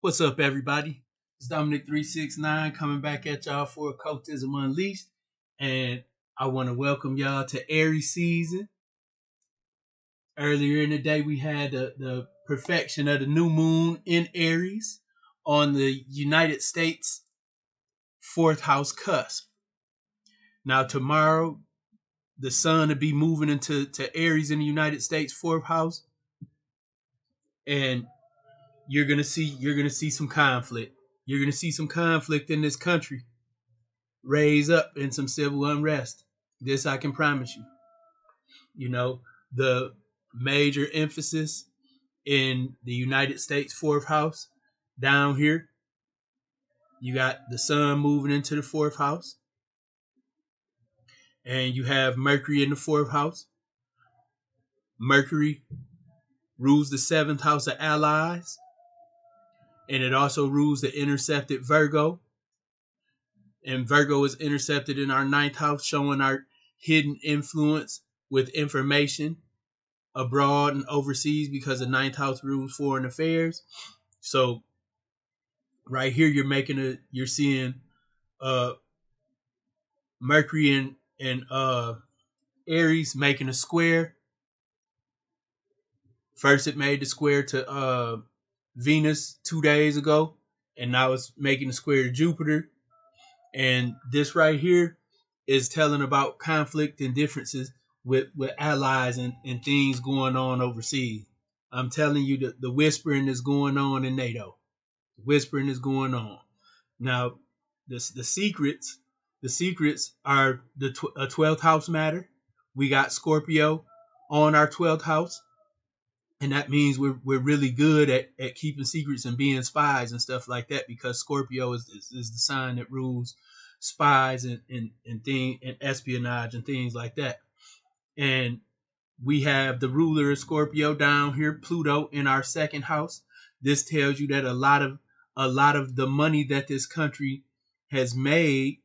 What's up, everybody? It's Dominic 369 coming back at y'all for Occultism Unleashed. And I want to welcome y'all to Aries season. Earlier in the day, we had the perfection of the new moon in Aries on the United States fourth house cusp. Now, tomorrow, the sun will be moving into Aries in the United States fourth house. And you're gonna see some conflict. You're gonna see some conflict in this country raise up in some civil unrest. This I can promise you. You know, the major emphasis in the United States fourth house down here, you got the sun moving into the fourth house, and you have Mercury in the fourth house. Mercury rules the seventh house of allies, and it also rules the intercepted Virgo. And Virgo is intercepted in our ninth house, showing our hidden influence with information abroad and overseas, because the ninth house rules foreign affairs. So right here, you're seeing Mercury and Aries making a square. First, it made the square to Venus 2 days ago, and now it's making a square to Jupiter. And this right here is telling about conflict and differences with allies and things going on overseas. I'm telling you, the whispering is going on in NATO. The whispering is going on. Now, the secrets are the 12th house matter. We got Scorpio on our 12th house. And that means we're really good at keeping secrets and being spies and stuff like that, because Scorpio is the sign that rules spies and espionage and things like that. And we have the ruler of Scorpio down here, Pluto, in our second house. This tells you that a lot of the money that this country has made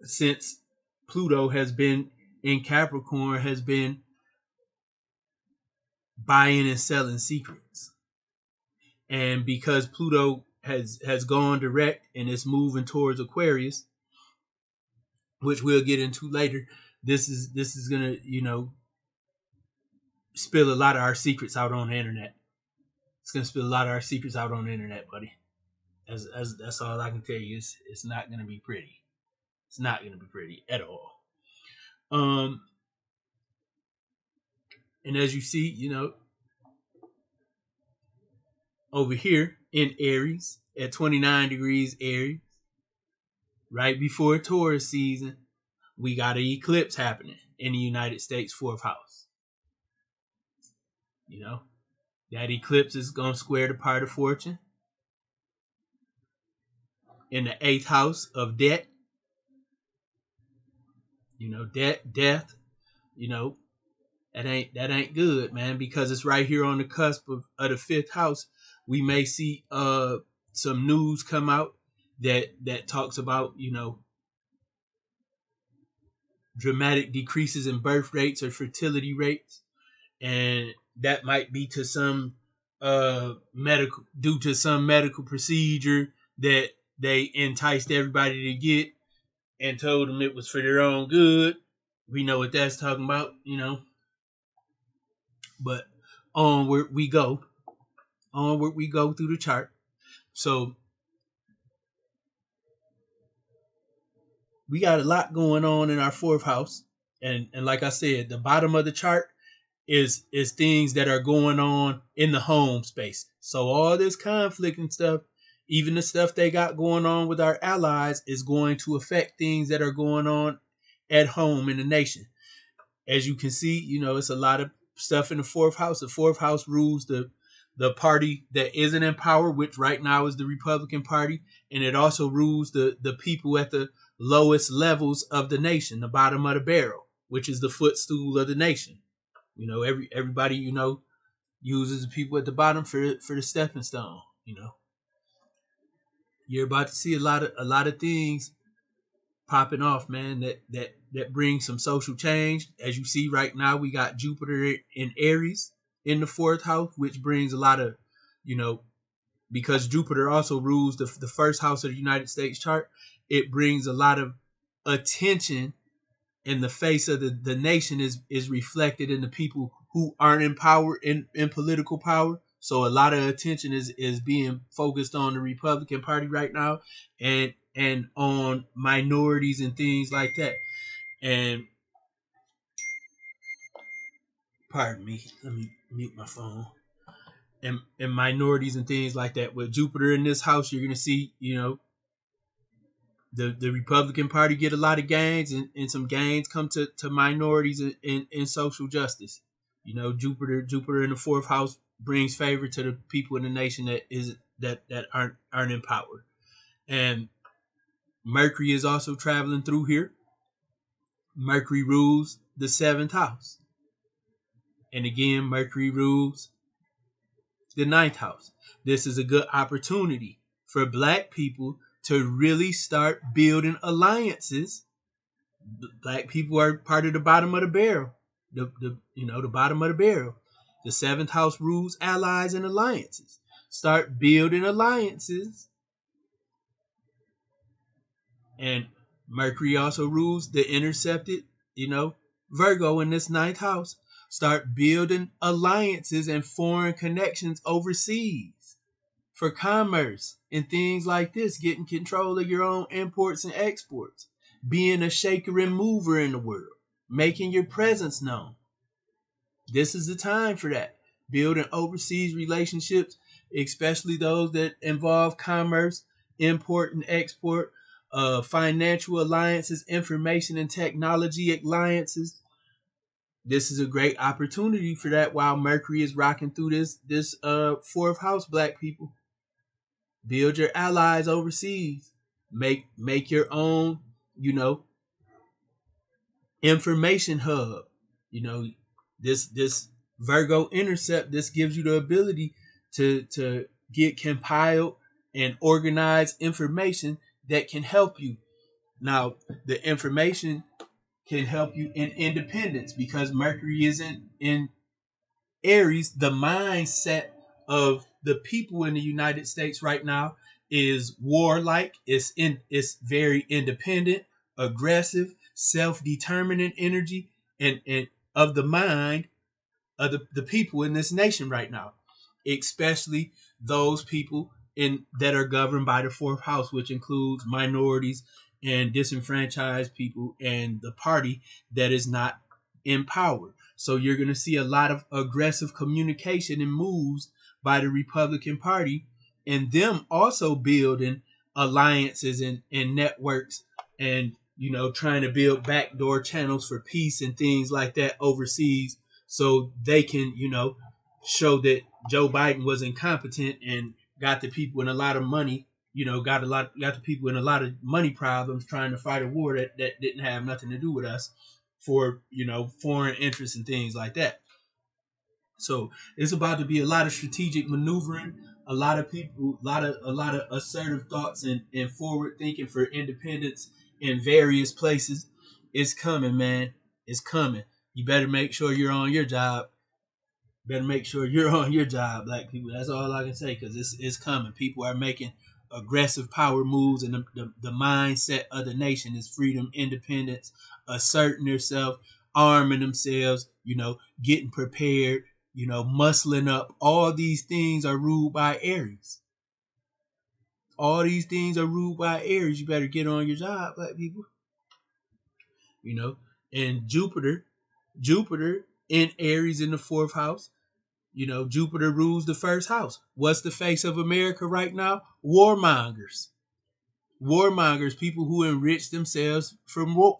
since Pluto has been in Capricorn has been buying and selling secrets. And because Pluto has gone direct and is moving towards Aquarius, which we'll get into later, this is gonna, spill a lot of our secrets out on the internet. It's gonna spill a lot of our secrets out on the internet, buddy. As that's all I can tell you. It's not gonna be pretty. It's not gonna be pretty at all. And as you see, over here in Aries at 29 degrees Aries, right before Taurus season, we got an eclipse happening in the United States fourth house. That eclipse is going to square the part of fortune in the eighth house of debt. Death, that ain't good, man, because it's right here on the cusp of the fifth house. We may see some news come out that talks about, dramatic decreases in birth rates or fertility rates, and that might be to some medical procedure that they enticed everybody to get and told them it was for their own good. We know what that's talking about, But onward we go through the chart. So we got a lot going on in our fourth house, and like I said, the bottom of the chart is things that are going on in the home space. So all this conflict and stuff, even the stuff they got going on with our allies, is going to affect things that are going on at home in the nation. As you can see, it's a lot of stuff in the fourth house. The fourth house rules the party that isn't in power, which right now is the Republican Party, and it also rules the people at the lowest levels of the nation, the bottom of the barrel, which is the footstool of the nation. Everybody uses the people at the bottom for the stepping stone. You're about to see a lot of things popping off, man, that brings some social change. As you see right now, we got Jupiter in Aries in the fourth house, which brings a lot of, because Jupiter also rules the first house of the United States chart. It brings a lot of attention, and the face of the nation is reflected in the people who aren't in power, in political power. So a lot of attention is being focused on the Republican Party right now, and on minorities and things like that. And pardon me, let me mute my phone. And minorities and things like that. With Jupiter in this house, you're gonna see, the Republican Party get a lot of gains, and some gains come to minorities in social justice. Jupiter in the fourth house brings favor to the people in the nation that aren't in power. And Mercury is also traveling through here. Mercury rules the seventh house. And again, Mercury rules the ninth house. This is a good opportunity for Black people to really start building alliances. Black people are part of the bottom of the barrel. The bottom of the barrel. The seventh house rules allies and alliances. Start building alliances. And Mercury also rules the intercepted, Virgo in this ninth house. Start building alliances and foreign connections overseas for commerce and things like this, getting control of your own imports and exports, being a shaker and mover in the world, making your presence known. This is the time for that. Building overseas relationships, especially those that involve commerce, import and export, financial alliances, information and technology alliances. This is a great opportunity for that while Mercury is rocking through this fourth house, Black people. Build your allies overseas. Make your own, information hub. This Virgo intercept, this gives you the ability to get compiled and organized information that can help you. Now, the information can help you in independence because Mercury is in Aries. The mindset of the people in the United States right now is warlike. It's very independent, aggressive, self-determinant energy, and of the mind of the people in this nation right now, especially those people that are governed by the fourth house, which includes minorities and disenfranchised people and the party that is not in power. So you're going to see a lot of aggressive communication and moves by the Republican Party, and them also building alliances and networks, and trying to build backdoor channels for peace and things like that overseas, so they can show that Joe Biden was incompetent and got the people in a lot of money, got the people in a lot of money problems trying to fight a war that didn't have nothing to do with us, for foreign interests and things like that. So it's about to be a lot of strategic maneuvering, a lot of people, a lot of assertive thoughts and forward thinking for independence in various places. It's coming, man. It's coming. You better make sure you're on your job. Better make sure you're on your job, Black people. That's all I can say, because it's coming. People are making aggressive power moves, and the mindset of the nation is freedom, independence, asserting themselves, arming themselves, getting prepared, muscling up. All these things are ruled by Aries. All these things are ruled by Aries. You better get on your job, Black people. And Jupiter in Aries in the fourth house. Jupiter rules the first house. What's the face of America right now? Warmongers. Warmongers, people who enrich themselves from war.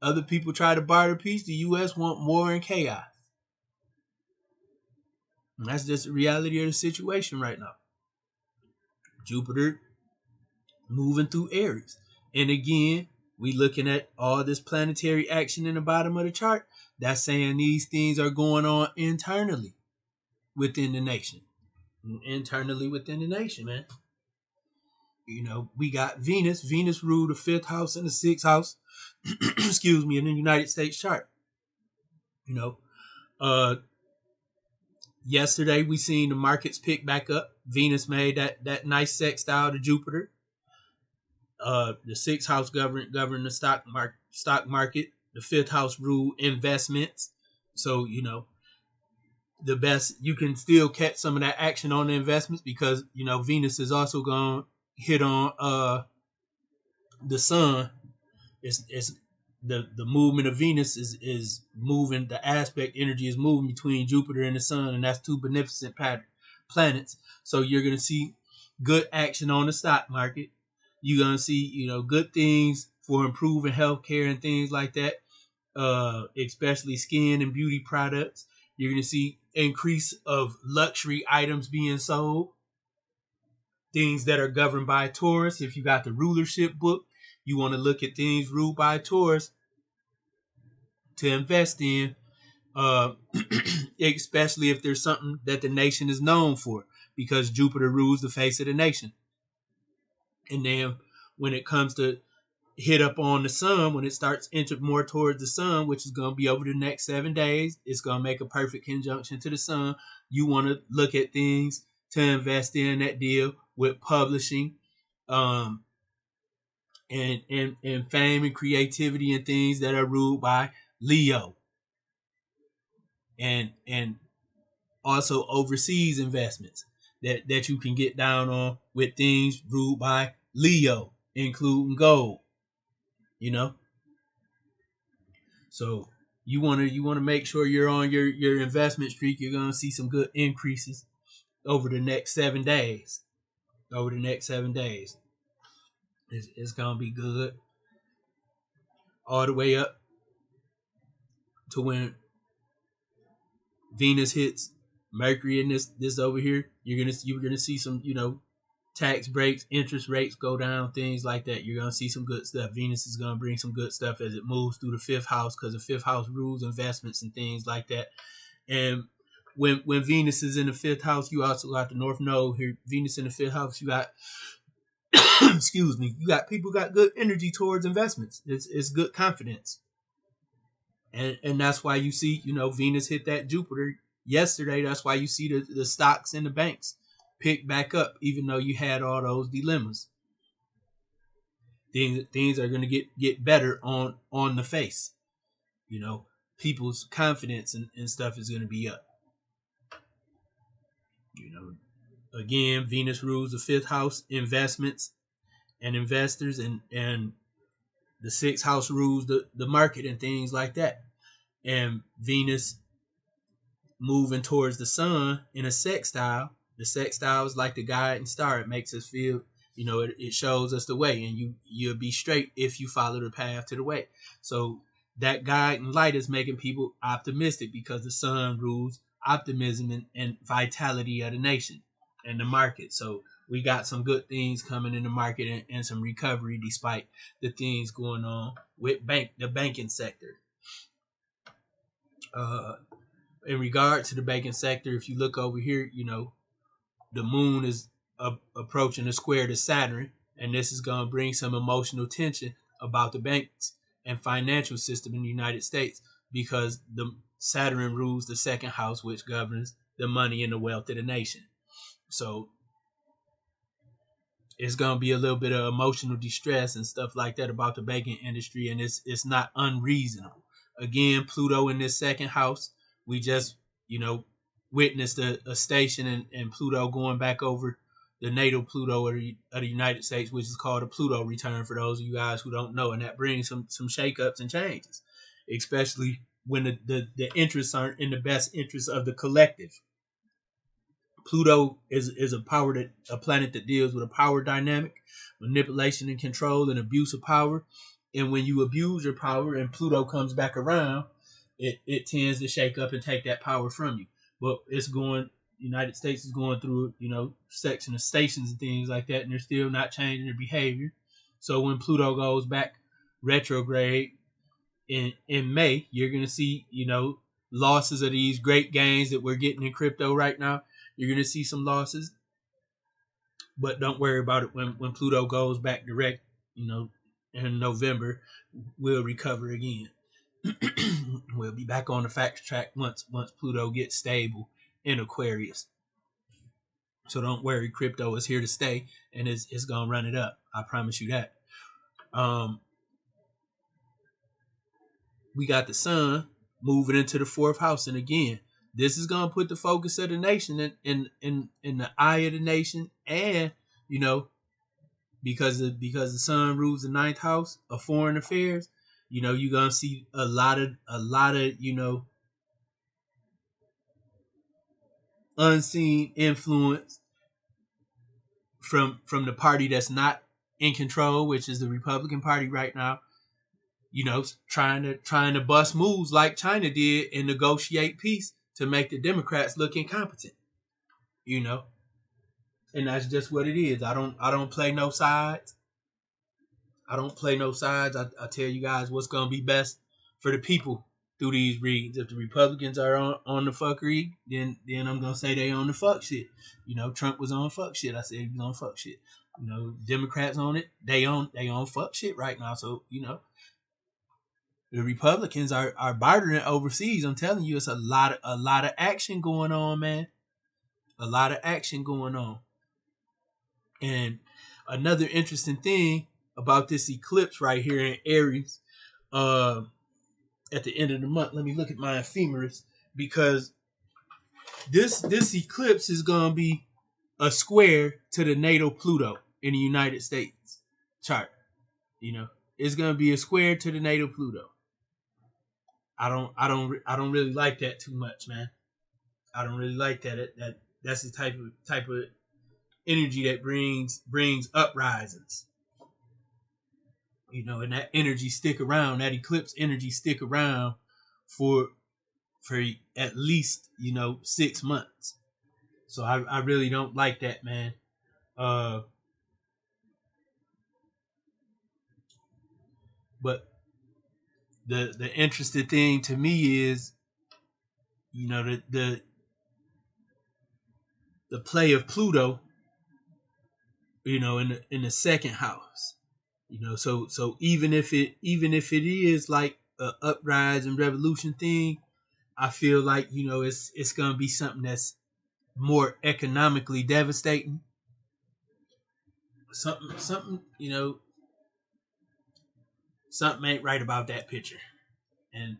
Other people try to barter peace. The U.S. want war and chaos. And that's just the reality of the situation right now. Jupiter moving through Aries. And again, we looking at all this planetary action in the bottom of the chart. That's saying these things are going on internally within the nation. Internally within the nation, man. We got Venus. Venus ruled the fifth house and the sixth house. Excuse me, in the United States chart. Yesterday we seen the markets pick back up. Venus made that nice sextile to Jupiter. The sixth house govern the stock market. The fifth house rule investments. So the best, you can still catch some of that action on the investments because Venus is also going to hit on the sun. It's the movement of Venus is moving. The aspect energy is moving between Jupiter and the sun, and that's two beneficent planets. So you're going to see good action on the stock market. You're going to see good things for improving healthcare and things like that, especially skin and beauty products. You're going to see increase of luxury items being sold, things that are governed by Taurus. If you got the rulership book, you want to look at things ruled by Taurus to invest in, especially if there's something that the nation is known for, because Jupiter rules the face of the nation. And then when it comes to hit up on the sun, when it starts inching more towards the sun, which is going to be over the next 7 days, it's going to make a perfect conjunction to the sun. You want to look at things to invest in that deal with publishing, and fame and creativity and things that are ruled by Leo, and also overseas investments that you can get down on with things ruled by Leo, including gold. So you want to make sure you're on your investment streak. You're going to see some good increases over the next 7 days. It's going to be good all the way up to when Venus hits Mercury in this over here. You're gonna see some tax breaks, interest rates go down, things like that. You're gonna see some good stuff. Venus is gonna bring some good stuff as it moves through the fifth house, because the fifth house rules investments and things like that. And when Venus is in the fifth house, you also got the North Node here. Venus in the fifth house, you got excuse me, you got people got good energy towards investments. It's good confidence. And that's why you see, Venus hit that Jupiter yesterday. That's why you see the stocks and the banks pick back up, even though you had all those dilemmas. Things are going to get better on the face. People's confidence and stuff is going to be up. Again, Venus rules the fifth house, investments and investors, and the sixth house rules the market and things like that. And Venus moving towards the sun in a sextile. The sextile is like the guiding star. It makes us feel, it shows us the way, and you'll be straight if you follow the path to the way. So that guiding light is making people optimistic, because the sun rules optimism and vitality of the nation and the market. So we got some good things coming in the market, and some recovery despite the things going on with the banking sector. In regard to the banking sector, if you look over here, the moon is approaching a square to Saturn, and this is going to bring some emotional tension about the banks and financial system in the United States, because the Saturn rules the second house, which governs the money and the wealth of the nation. So it's going to be a little bit of emotional distress and stuff like that about the banking industry, and it's not unreasonable. Again, Pluto in this second house, we just witnessed a station and Pluto going back over the natal Pluto of the United States, which is called a Pluto return for those of you guys who don't know, and that brings some shakeups and changes, especially when the interests aren't in the best interest of the collective. Pluto is a planet that deals with a power dynamic, manipulation and control, and abuse of power. And when you abuse your power and Pluto comes back around, it tends to shake up and take that power from you. But United States is going through, section of stations and things like that, and they're still not changing their behavior. So when Pluto goes back retrograde in May, you're going to see, losses of these great gains that we're getting in crypto right now. You're going to see some losses, but don't worry about it. When Pluto goes back direct, in November, we'll recover again. We'll be back on the fact track once Pluto gets stable in Aquarius. So don't worry, crypto is here to stay, and it's gonna run it up. I promise you that. We got the sun moving into the 4th house, and again, this is gonna put the focus of the nation in the eye of the nation, and you know, because the sun rules the 9th house of foreign affairs. You know, you're gonna see a lot of you know, unseen influence from the party that's not in control, which is the Republican Party right now. You know, trying to bust moves like China did and negotiate peace to make the Democrats look incompetent. You know, and that's just what it is. I don't play no sides. I don't play no sides. I tell you guys what's gonna be best for the people through these reads. If the Republicans are on the fuckery, then I'm gonna say they on the fuck shit. You know, Trump was on fuck shit. I said he was on fuck shit. You know, Democrats on it. They on fuck shit right now. So you know, the Republicans are bartering overseas. I'm telling you, it's a lot of action going on, man. A lot of action going on. And another interesting thing about this eclipse right here in Aries, at the end of the month. Let me look at my ephemeris, because this eclipse is gonna be a square to the natal Pluto in the United States chart. You know, it's gonna be a square to the natal Pluto. I don't really like that too much, man. I don't really like that. That's the type of energy that brings uprisings. You know, and that energy stick around. That eclipse energy stick around for at least, you know, 6 months. So I really don't like that, man. But the interesting thing to me is, you know, the play of Pluto, you know, in the 2nd house. You know, so even if it is like a uprise and revolution thing, I feel like, you know, it's gonna be something that's more economically devastating. Something, you know, something ain't right about that picture. And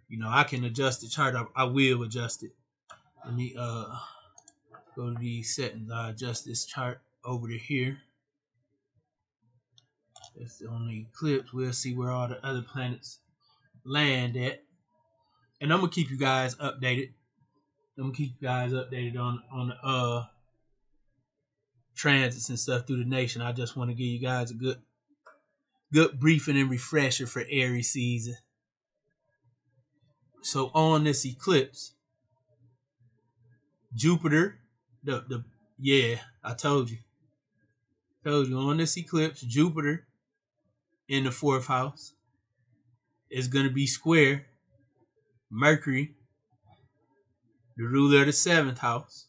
you know, I can adjust the chart. I will adjust it. Let me go to these settings. I adjust this chart over to here. That's the only eclipse. We'll see where all the other planets land at. And I'm gonna keep you guys updated. I'm gonna keep you guys updated on the transits and stuff through the nation. I just want to give you guys a good briefing and refresher for Aries season. So on this eclipse, Jupiter, I told you on this eclipse, Jupiter in the 4th house is gonna be square Mercury, the ruler of the 7th house.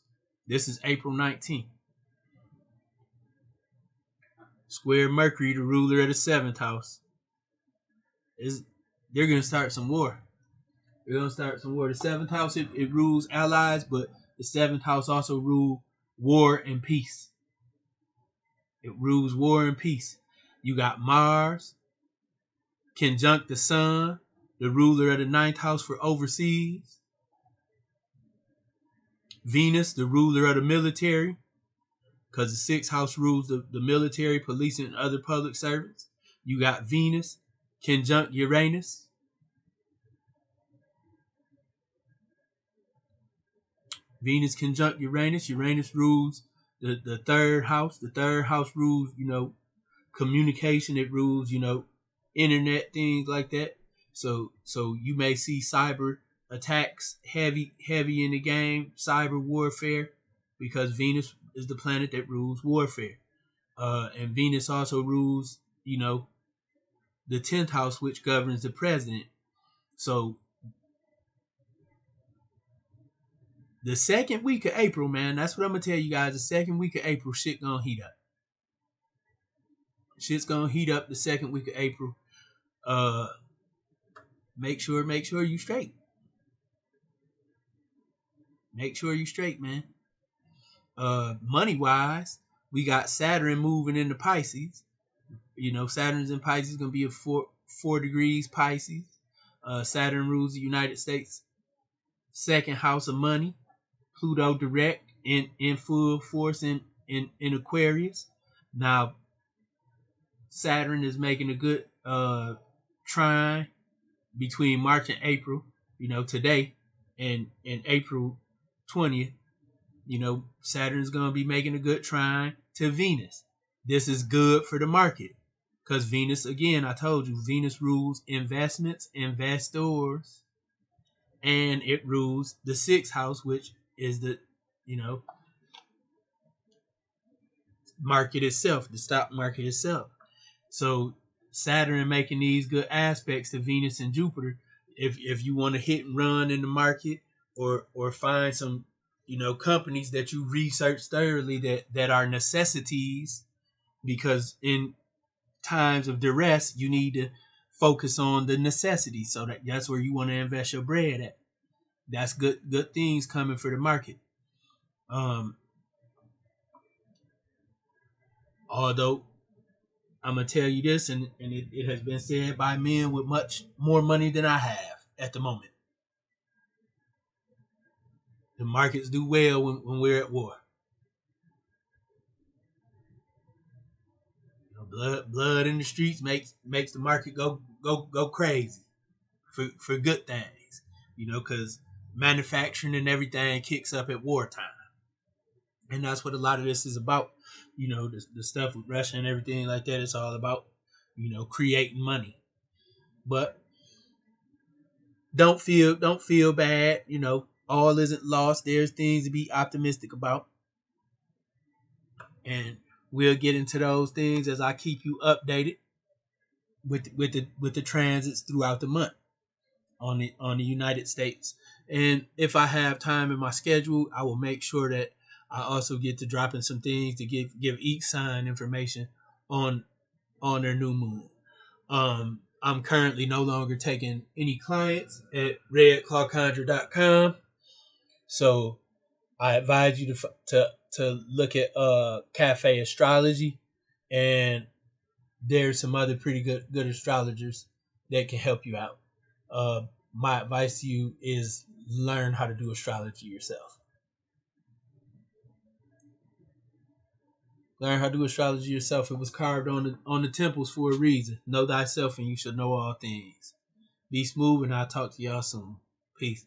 This is April 19th. Square Mercury, the ruler of the 7th house. They're gonna start some war. They're gonna start some war. The 7th house, it rules allies, but the 7th house also rules war and peace. It rules war and peace. You got Mars conjunct the Sun, the ruler of the 9th house for overseas. Venus, the ruler of the military, because the 6th house rules the military, police, and other public servants. You got Venus conjunct Uranus. Venus conjunct Uranus. Uranus rules the 3rd house. The 3rd house rules, you know, communication. It rules, you know, internet, things like that. So you may see cyber attacks heavy in the game, cyber warfare, because Venus is the planet that rules warfare. And Venus also rules, you know, the 10th house, which governs the president. So the 2nd week of April, man, that's what I'm gonna tell you guys. The 2nd week of April, shit gonna heat up. Shit's gonna heat up the 2nd week of April. Make sure you straight. Make sure you straight, man. Money wise, we got Saturn moving into Pisces. Saturn's in Pisces, gonna be a four degrees Pisces. Saturn rules the United States second house of money. Pluto direct in full force in Aquarius. Now Saturn is making a good trine between March and April. Today and April 20th. Saturn's gonna be making a good trine to Venus. This is good for the market because Venus, again, I told you, Venus rules investments, investors, and it rules the sixth house, which is the market itself, the stock market itself. So Saturn making these good aspects to Venus and Jupiter. If you want to hit and run in the market, or find some companies that you research thoroughly that are necessities, because in times of duress you need to focus on the necessities. So that's where you want to invest your bread at. That's good things coming for the market. Although I'm gonna tell you this, and it has been said by men with much more money than I have at the moment. The markets do well when we're at war. Blood in the streets makes the market go crazy for good things. Because manufacturing and everything kicks up at wartime, and that's what a lot of this is about. The stuff with Russia and everything like that. It's all about creating money. But don't feel bad. All isn't lost. There's things to be optimistic about, and we'll get into those things as I keep you updated with the transits throughout the month on the United States. And if I have time in my schedule, I will make sure that I also get to dropping some things to give each sign information on their new moon. I'm currently no longer taking any clients at redclawconjure.com, so I advise you to look at Cafe Astrology, and there's some other pretty good astrologers that can help you out. My advice to you is learn how to do astrology yourself. Learn how to do astrology yourself. It was carved on the temples for a reason. Know thyself and you shall know all things. Be smooth, and I'll talk to y'all soon. Peace.